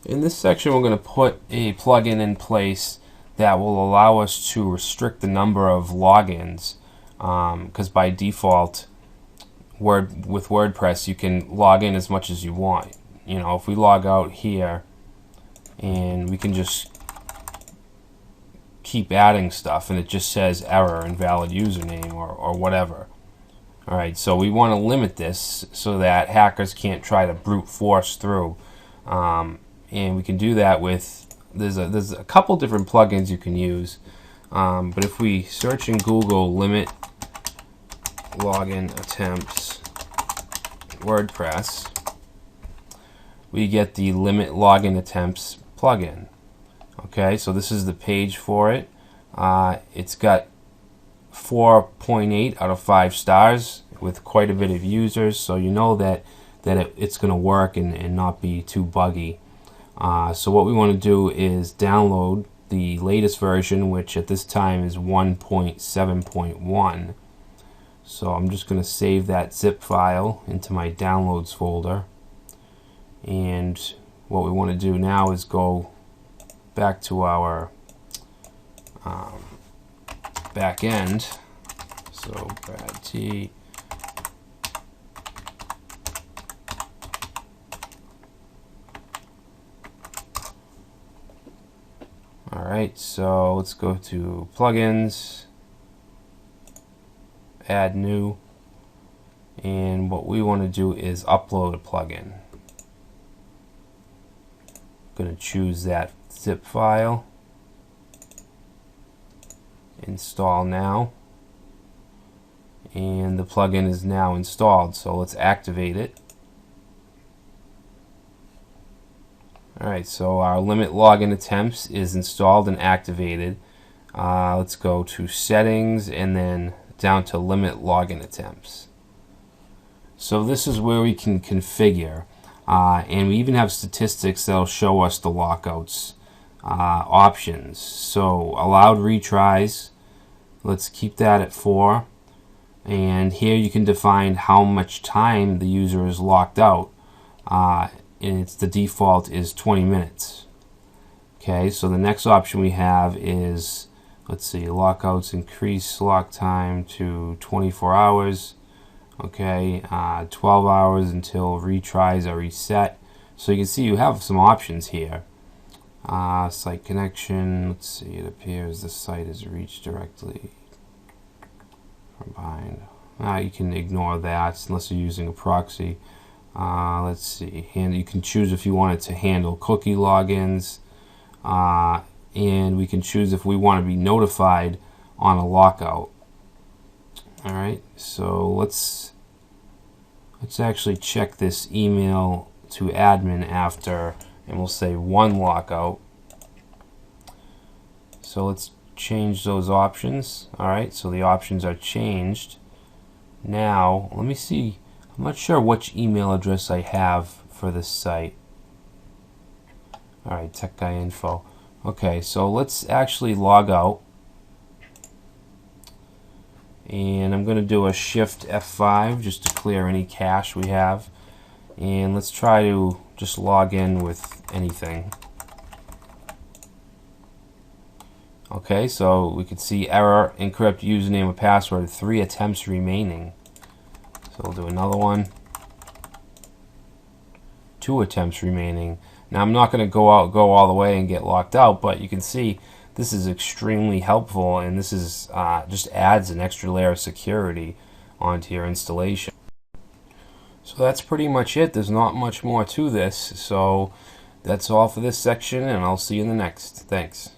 In this section, we're going to put a plugin in place that will allow us to restrict the number of logins, because by default, with WordPress, you can log in as much as you want. You know, if we log out here, and we can just keep adding stuff, and it just says error, invalid username, or whatever. Alright, so we want to limit this so that hackers can't try to brute force through. And we can do that with, there's a couple different plugins you can use. But if we search in Google limit login attempts WordPress, we get the limit login attempts plugin. Okay, so this is the page for it. It's got 4.8 out of 5 stars with quite a bit of users, so you know that it's going to work and not be too buggy. So what we want to do is download the latest version, which at this time is 1.7.1. So I'm just going to save that zip file into my downloads folder. And what we want to do now is go back to our back end. So Brad T. Alright, so let's go to plugins, add new, and what we want to do is upload a plugin. I'm going to choose that zip file, install now, and the plugin is now installed, so let's activate it. Alright, so our limit login attempts is installed and activated. Let's go to settings and then down to limit login attempts. So this is where we can configure, and we even have statistics that will show us the lockouts options. So allowed retries, let's keep that at 4, and here you can define how much time the user is locked out. And it's the default is 20 minutes. Okay, so the next option we have is, let's see, lockouts increase lock time to 24 hours. Okay, 12 hours until retries are reset. So you can see you have some options here. Site connection, let's see, it appears the site is reached directly from behind. You can ignore that unless you're using a proxy. Let's see, you can choose if you want it to handle cookie logins, and we can choose if we want to be notified on a lockout. Alright, so let's actually check this email to admin after, and we'll say 1 lockout. So let's change those options. Alright, so the options are changed. Now, let me see. I'm not sure which email address I have for this site. Alright, Tech Guy Info. Okay, so let's actually log out. And I'm going to do a Shift F5 just to clear any cache we have. And let's try to just log in with anything. Okay, so we can see error, incorrect username or password, 3 attempts remaining. So we'll do another one. 2 attempts remaining. Now I'm not going to go all the way and get locked out, but you can see this is extremely helpful, and this is just adds an extra layer of security onto your installation. So that's pretty much it. There's not much more to this. So that's all for this section, and I'll see you in the next. Thanks.